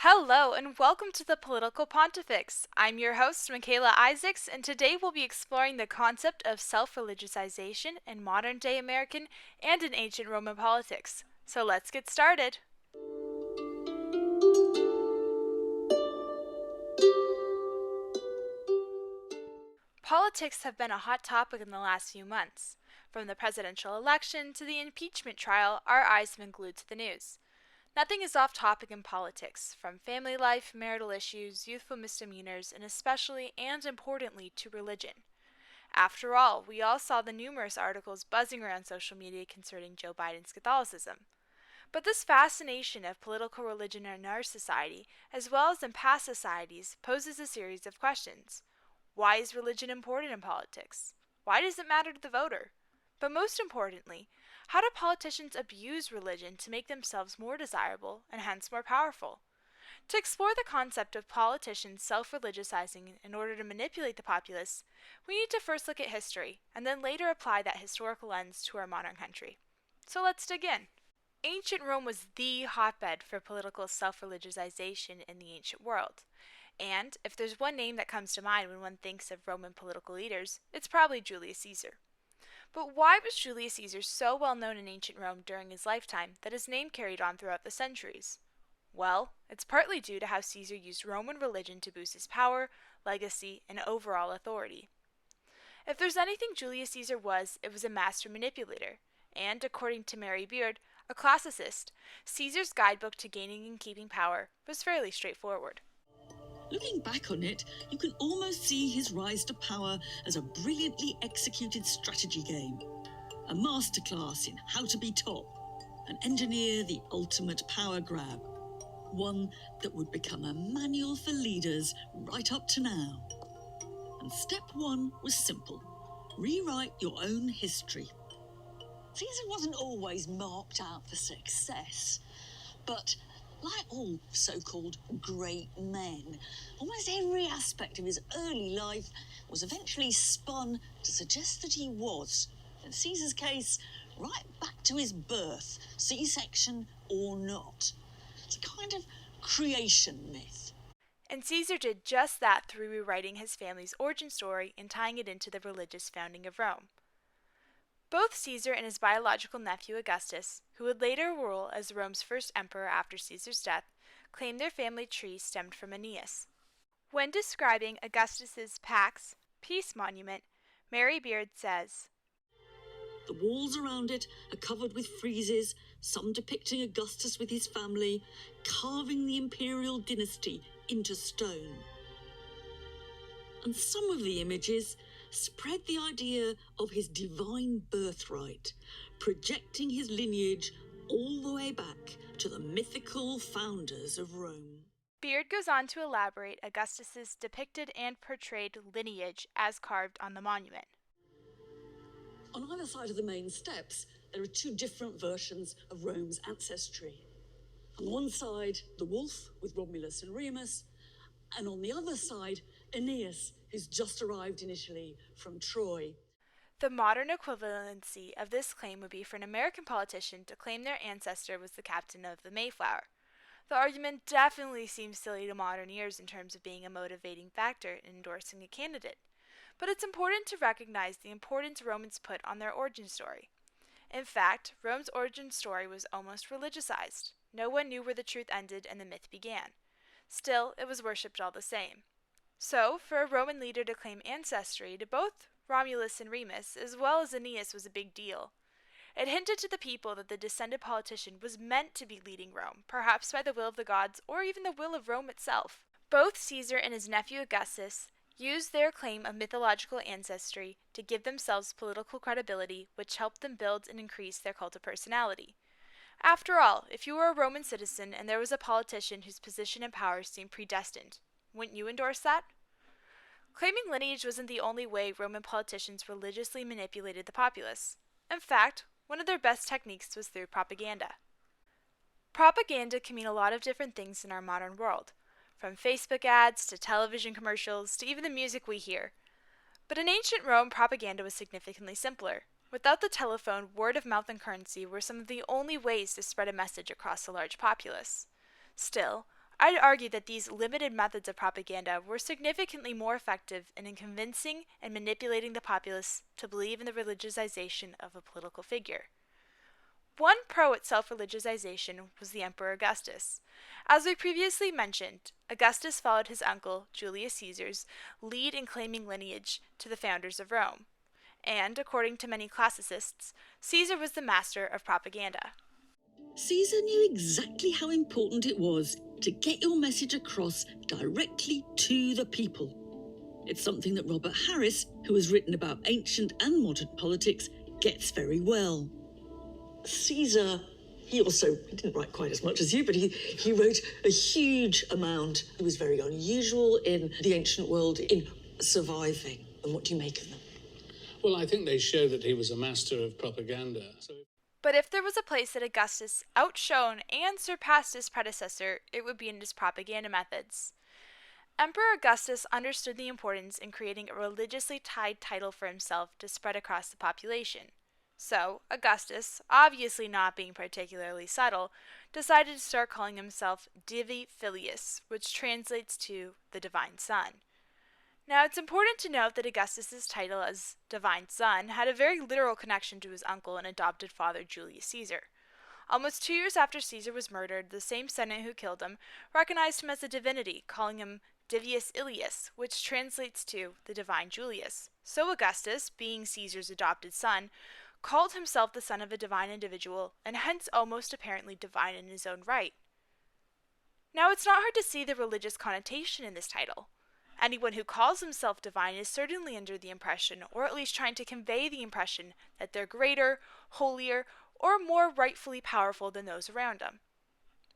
Hello, and welcome to the Political Pontifex. I'm your host, Michaela Isaacs, and today we'll be exploring the concept of self-religiousization in modern-day American and in ancient Roman politics. So let's get started. Politics have been a hot topic in the last few months. From the presidential election to the impeachment trial, our eyes have been glued to the news. Nothing is off topic in politics, from family life, marital issues, youthful misdemeanors, and especially and importantly to religion. After all, we all saw the numerous articles buzzing around social media concerning Joe Biden's Catholicism. But this fascination of political religion in our society, as well as in past societies, poses a series of questions. Why is religion important in politics? Why does it matter to the voter? But most importantly, how do politicians abuse religion to make themselves more desirable and hence more powerful? To explore the concept of politicians self-religiousizing in order to manipulate the populace, we need to first look at history and then later apply that historical lens to our modern country. So let's dig in. Ancient Rome was the hotbed for political self-religiousization in the ancient world. And if there's one name that comes to mind when one thinks of Roman political leaders, it's probably Julius Caesar. But why was Julius Caesar so well known in ancient Rome during his lifetime that his name carried on throughout the centuries? Well, it's partly due to how Caesar used Roman religion to boost his power, legacy, and overall authority. If there's anything Julius Caesar was, it was a master manipulator, and according to Mary Beard, a classicist, Caesar's guidebook to gaining and keeping power was fairly straightforward. Looking back on it, you can almost see his rise to power as a brilliantly executed strategy game. A masterclass in how to be top and engineer the ultimate power grab. One that would become a manual for leaders right up to now. And step one was simple. Rewrite your own history. Caesar wasn't always marked out for success, but like all so-called great men, almost every aspect of his early life was eventually spun to suggest that he was, in Caesar's case, right back to his birth, C-section or not. It's a kind of creation myth. And Caesar did just that through rewriting his family's origin story and tying it into the religious founding of Rome. Both Caesar and his biological nephew Augustus, who would later rule as Rome's first emperor after Caesar's death, claimed their family tree stemmed from Aeneas. When describing Augustus's Pax, peace monument, Mary Beard says, The walls around it are covered with friezes, some depicting Augustus with his family, carving the imperial dynasty into stone. And some of the images spread the idea of his divine birthright, projecting his lineage all the way back to the mythical founders of Rome. Beard goes on to elaborate Augustus's depicted and portrayed lineage as carved on the monument. On either side of the main steps, there are two different versions of Rome's ancestry. On one side, the wolf with Romulus and Remus, and on the other side, Aeneas, who's just arrived initially from Troy. The modern equivalency of this claim would be for an American politician to claim their ancestor was the captain of the Mayflower. The argument definitely seems silly to modern ears in terms of being a motivating factor in endorsing a candidate. But it's important to recognize the importance Romans put on their origin story. In fact, Rome's origin story was almost religiousized. No one knew where the truth ended and the myth began. Still, it was worshipped all the same. So, for a Roman leader to claim ancestry to both Romulus and Remus, as well as Aeneas, was a big deal. It hinted to the people that the descended politician was meant to be leading Rome, perhaps by the will of the gods or even the will of Rome itself. Both Caesar and his nephew Augustus used their claim of mythological ancestry to give themselves political credibility, which helped them build and increase their cult of personality. After all, if you were a Roman citizen and there was a politician whose position and power seemed predestined, wouldn't you endorse that? Claiming lineage wasn't the only way Roman politicians religiously manipulated the populace. In fact, one of their best techniques was through propaganda. Propaganda can mean a lot of different things in our modern world, from Facebook ads to television commercials to even the music we hear. But in ancient Rome, propaganda was significantly simpler. Without the telephone, word of mouth and currency were some of the only ways to spread a message across a large populace. Still, I'd argue that these limited methods of propaganda were significantly more effective in convincing and manipulating the populace to believe in the religionization of a political figure. One pro at self-religionization was the Emperor Augustus. As we previously mentioned, Augustus followed his uncle, Julius Caesar's, lead in claiming lineage to the founders of Rome. And, according to many classicists, Caesar was the master of propaganda. Caesar knew exactly how important it was to get your message across directly to the people. It's something that Robert Harris, who has written about ancient and modern politics, gets very well. Caesar, he didn't write quite as much as you, but he wrote a huge amount. It was very unusual in the ancient world in surviving. And what do you make of them? Well, I think they show that he was a master of propaganda. But if there was a place that Augustus outshone and surpassed his predecessor, it would be in his propaganda methods. Emperor Augustus understood the importance in creating a religiously tied title for himself to spread across the population. So, Augustus, obviously not being particularly subtle, decided to start calling himself Divi Filius, which translates to the Divine Son. Now, it's important to note that Augustus's title as Divine Son had a very literal connection to his uncle and adopted father Julius Caesar. Almost 2 years after Caesar was murdered, the same Senate who killed him recognized him as a divinity, calling him Divius Ilius, which translates to the Divine Julius. So Augustus, being Caesar's adopted son, called himself the son of a divine individual, and hence almost apparently divine in his own right. Now, it's not hard to see the religious connotation in this title. Anyone who calls himself divine is certainly under the impression, or at least trying to convey the impression, that they're greater, holier, or more rightfully powerful than those around them.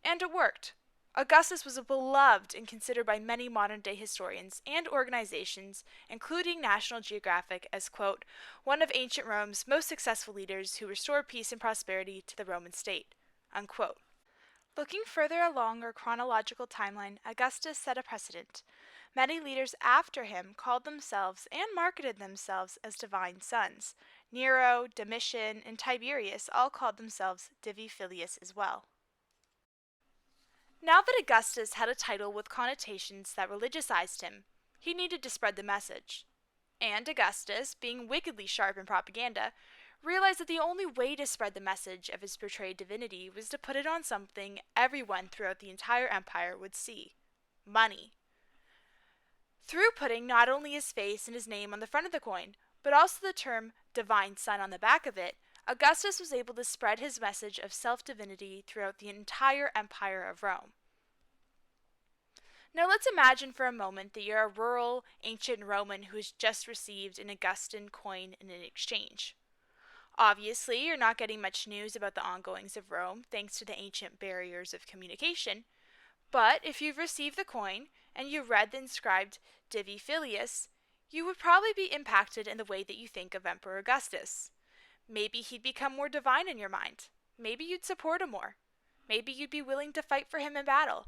And it worked. Augustus was beloved and considered by many modern-day historians and organizations, including National Geographic, as, quote, one of ancient Rome's most successful leaders who restored peace and prosperity to the Roman state, unquote. Looking further along our chronological timeline, Augustus set a precedent. Many leaders after him called themselves and marketed themselves as divine sons. Nero, Domitian, and Tiberius all called themselves Divi Filius as well. Now that Augustus had a title with connotations that religiousized him, he needed to spread the message. And Augustus, being wickedly sharp in propaganda, realized that the only way to spread the message of his portrayed divinity was to put it on something everyone throughout the entire empire would see: money. Through putting not only his face and his name on the front of the coin, but also the term Divine Son on the back of it, Augustus was able to spread his message of self-divinity throughout the entire empire of Rome. Now let's imagine for a moment that you're a rural, ancient Roman who has just received an Augustan coin in an exchange. Obviously, you're not getting much news about the ongoings of Rome thanks to the ancient barriers of communication, but if you've received the coin and you read the inscribed Divi Filius, you would probably be impacted in the way that you think of Emperor Augustus. Maybe he'd become more divine in your mind. Maybe you'd support him more. Maybe you'd be willing to fight for him in battle.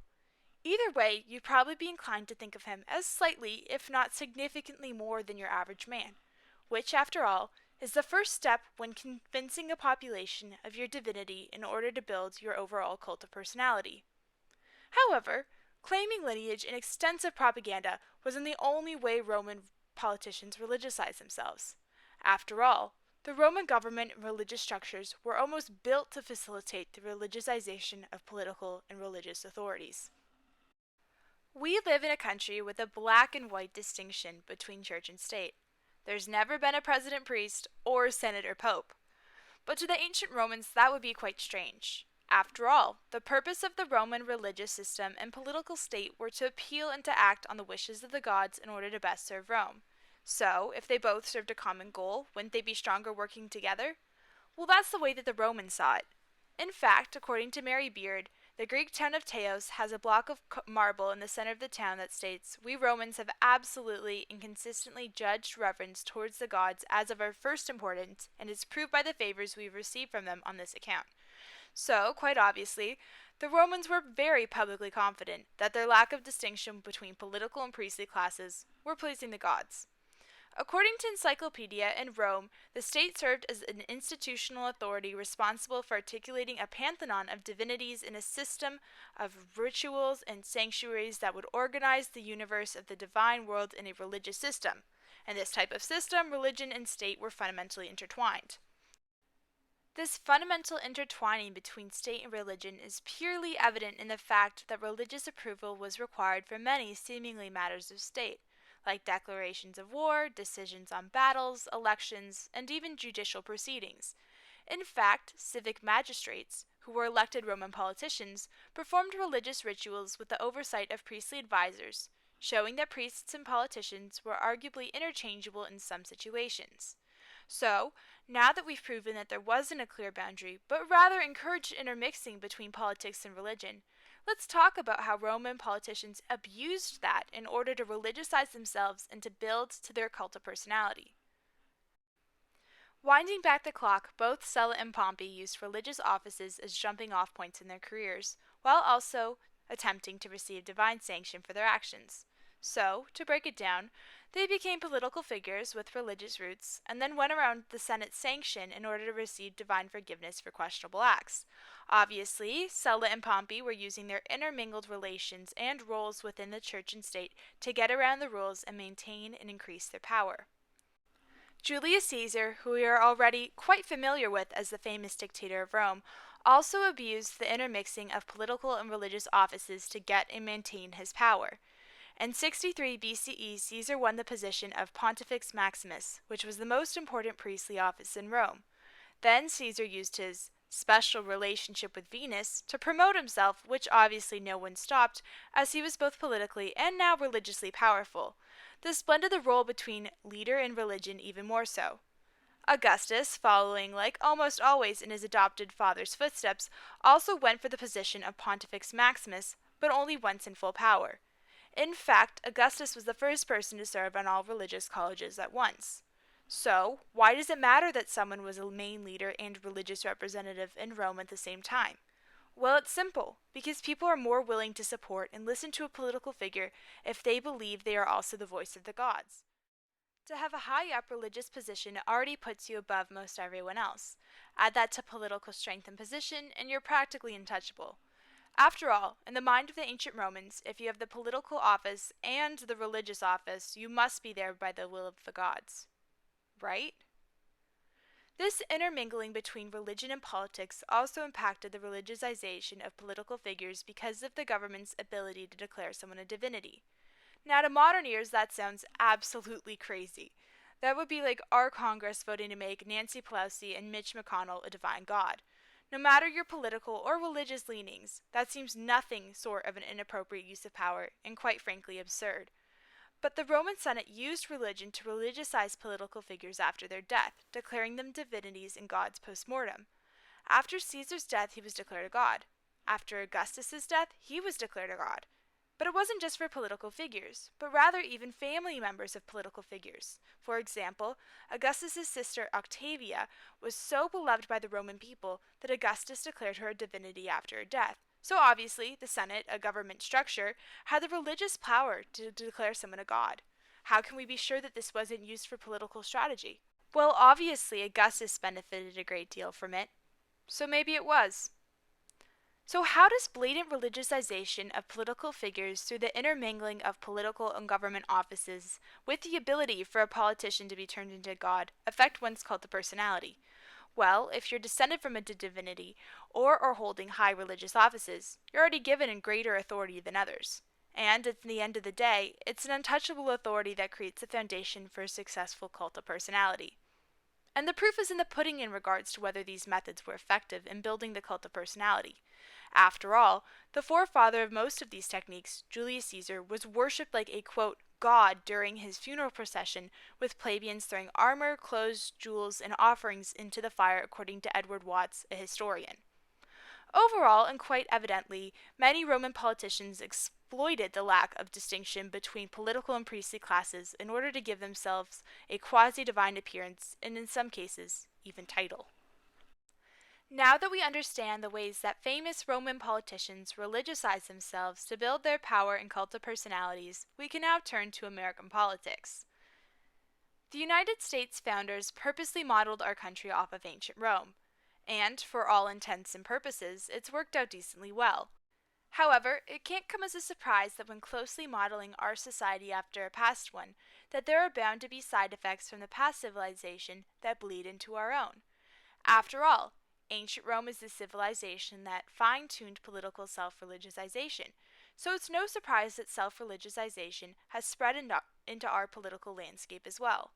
Either way, you'd probably be inclined to think of him as slightly, if not significantly more than your average man, which, after all, is the first step when convincing a population of your divinity in order to build your overall cult of personality. However, claiming lineage in extensive propaganda wasn't the only way Roman politicians religiousized themselves. After all, the Roman government and religious structures were almost built to facilitate the religionization of political and religious authorities. We live in a country with a black and white distinction between church and state. There's never been a president priest or senate or pope. But to the ancient Romans, that would be quite strange. After all, the purpose of the Roman religious system and political state were to appeal and to act on the wishes of the gods in order to best serve Rome. So, if they both served a common goal, wouldn't they be stronger working together? Well, that's the way that the Romans saw it. In fact, according to Mary Beard, the Greek town of Teos has a block of marble in the center of the town that states, "We Romans have absolutely and consistently judged reverence towards the gods as of our first importance, and is proved by the favors we have received from them on this account." So, quite obviously, the Romans were very publicly confident that their lack of distinction between political and priestly classes were pleasing the gods. According to Encyclopedia, in Rome, the state served as an institutional authority responsible for articulating a pantheon of divinities in a system of rituals and sanctuaries that would organize the universe of the divine world in a religious system. In this type of system, religion and state were fundamentally intertwined. This fundamental intertwining between state and religion is purely evident in the fact that religious approval was required for many seemingly matters of state, like declarations of war, decisions on battles, elections, and even judicial proceedings. In fact, civic magistrates, who were elected Roman politicians, performed religious rituals with the oversight of priestly advisors, showing that priests and politicians were arguably interchangeable in some situations. So, now that we've proven that there wasn't a clear boundary, but rather encouraged intermixing between politics and religion, let's talk about how Roman politicians abused that in order to religiousize themselves and to build to their cult of personality. Winding back the clock, both Sulla and Pompey used religious offices as jumping off points in their careers, while also attempting to receive divine sanction for their actions. So, to break it down, they became political figures with religious roots, and then went around the Senate's sanction in order to receive divine forgiveness for questionable acts. Obviously, Sulla and Pompey were using their intermingled relations and roles within the church and state to get around the rules and maintain and increase their power. Julius Caesar, who we are already quite familiar with as the famous dictator of Rome, also abused the intermixing of political and religious offices to get and maintain his power. In 63 BCE, Caesar won the position of Pontifex Maximus, which was the most important priestly office in Rome. Then Caesar used his special relationship with Venus to promote himself, which obviously no one stopped, as he was both politically and now religiously powerful. This blended the role between leader and religion even more so. Augustus, following like almost always in his adopted father's footsteps, also went for the position of Pontifex Maximus, but only once in full power. In fact, Augustus was the first person to serve on all religious colleges at once. So, why does it matter that someone was a main leader and religious representative in Rome at the same time? Well, it's simple, because people are more willing to support and listen to a political figure if they believe they are also the voice of the gods. To have a high up religious position already puts you above most everyone else. Add that to political strength and position, and you're practically untouchable. After all, in the mind of the ancient Romans, if you have the political office and the religious office, you must be there by the will of the gods. Right? This intermingling between religion and politics also impacted the religionization of political figures because of the government's ability to declare someone a divinity. Now, to modern ears, that sounds absolutely crazy. That would be like our Congress voting to make Nancy Pelosi and Mitch McConnell a divine god. No matter your political or religious leanings, that seems nothing short of an inappropriate use of power and quite frankly absurd. But the Roman Senate used religion to religiousize political figures after their death, declaring them divinities and gods post mortem. After Caesar's death, he was declared a god. After Augustus's death, he was declared a god. But it wasn't just for political figures, but rather even family members of political figures. For example, Augustus's sister Octavia was so beloved by the Roman people that Augustus declared her a divinity after her death. So obviously, the Senate, a government structure, had the religious power to declare someone a god. How can we be sure that this wasn't used for political strategy? Well, obviously, Augustus benefited a great deal from it. So maybe it was. So how does blatant religiousization of political figures through the intermingling of political and government offices with the ability for a politician to be turned into a god affect one's cult of personality? Well, if you're descended from a divinity or are holding high religious offices, you're already given a greater authority than others. And at the end of the day, it's an untouchable authority that creates the foundation for a successful cult of personality. And the proof is in the pudding in regards to whether these methods were effective in building the cult of personality. After all, the forefather of most of these techniques, Julius Caesar, was worshipped like a, quote, god during his funeral procession, with plebeians throwing armor, clothes, jewels, and offerings into the fire, according to Edward Watts, a historian. Overall, and quite evidently, many Roman politicians exploited the lack of distinction between political and priestly classes in order to give themselves a quasi-divine appearance, and in some cases, even title. Now that we understand the ways that famous Roman politicians religiousized themselves to build their power and cult of personalities, we can now turn to American politics. The United States founders purposely modeled our country off of ancient Rome, and, for all intents and purposes, it's worked out decently well. However, it can't come as a surprise that when closely modeling our society after a past one, that there are bound to be side effects from the past civilization that bleed into our own. After all, ancient Rome is the civilization that fine-tuned political self-religionization, so it's no surprise that self-religionization has spread into our political landscape as well.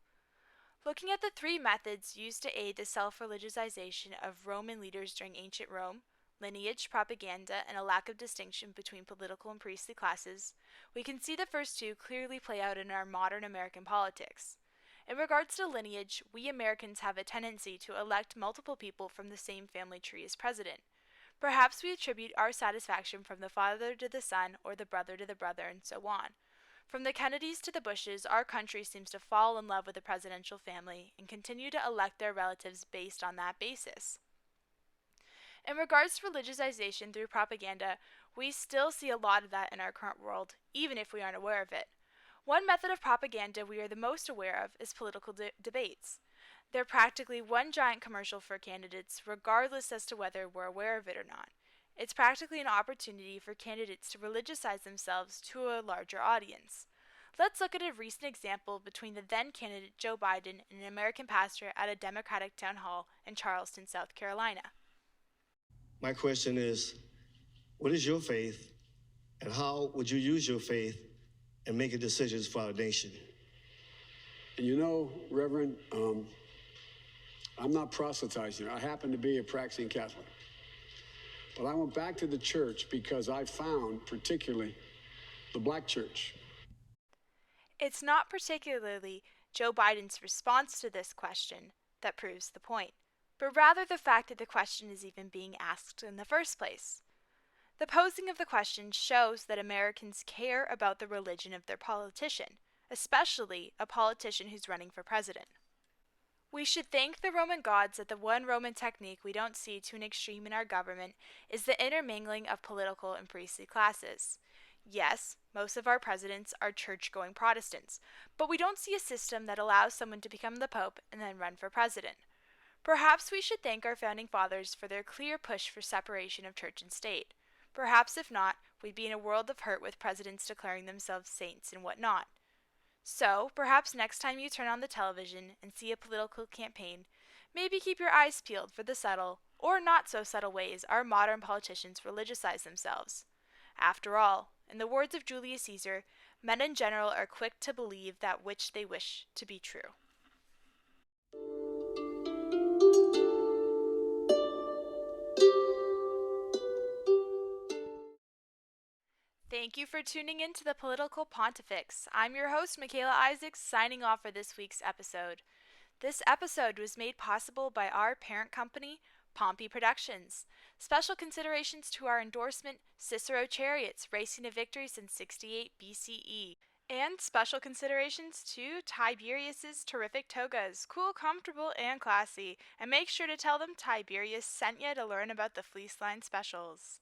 Looking at the three methods used to aid the self-religionization of Roman leaders during ancient Rome, lineage, propaganda, and a lack of distinction between political and priestly classes, we can see the first two clearly play out in our modern American politics. In regards to lineage, we Americans have a tendency to elect multiple people from the same family tree as president. Perhaps we attribute our satisfaction from the father to the son or the brother to the brother and so on. From the Kennedys to the Bushes, our country seems to fall in love with the presidential family and continue to elect their relatives based on that basis. In regards to religionization through propaganda, we still see a lot of that in our current world, even if we aren't aware of it. One method of propaganda we are the most aware of is political debates. They're practically one giant commercial for candidates, regardless as to whether we're aware of it or not. It's practically an opportunity for candidates to religiousize themselves to a larger audience. Let's look at a recent example between the then candidate Joe Biden and an American pastor at a Democratic town hall in Charleston, South Carolina. My question is, what is your faith, and how would you use your faith in making decisions for our nation? You know, Reverend, I'm not proselytizing. I happen to be a practicing Catholic. But I went back to the church because I found, particularly, the black church. It's not particularly Joe Biden's response to this question that proves the point, but rather the fact that the question is even being asked in the first place. The posing of the question shows that Americans care about the religion of their politician, especially a politician who's running for president. We should thank the Roman gods that the one Roman technique we don't see to an extreme in our government is the intermingling of political and priestly classes. Yes, most of our presidents are church-going Protestants, but we don't see a system that allows someone to become the Pope and then run for president. Perhaps we should thank our founding fathers for their clear push for separation of church and state. Perhaps if not, we'd be in a world of hurt with presidents declaring themselves saints and whatnot. So, perhaps next time you turn on the television and see a political campaign, maybe keep your eyes peeled for the subtle, or not so subtle ways our modern politicians religiousize themselves. After all, in the words of Julius Caesar, men in general are quick to believe that which they wish to be true. Thank you for tuning in to the Political Pontifex. I'm your host, Michaela Isaacs, signing off for this week's episode. This episode was made possible by our parent company, Pompey Productions. Special considerations to our endorsement, Cicero Chariots, racing to victory since 68 BCE. And special considerations to Tiberius's terrific togas, cool, comfortable, and classy. And make sure to tell them Tiberius sent you to learn about the fleece line specials.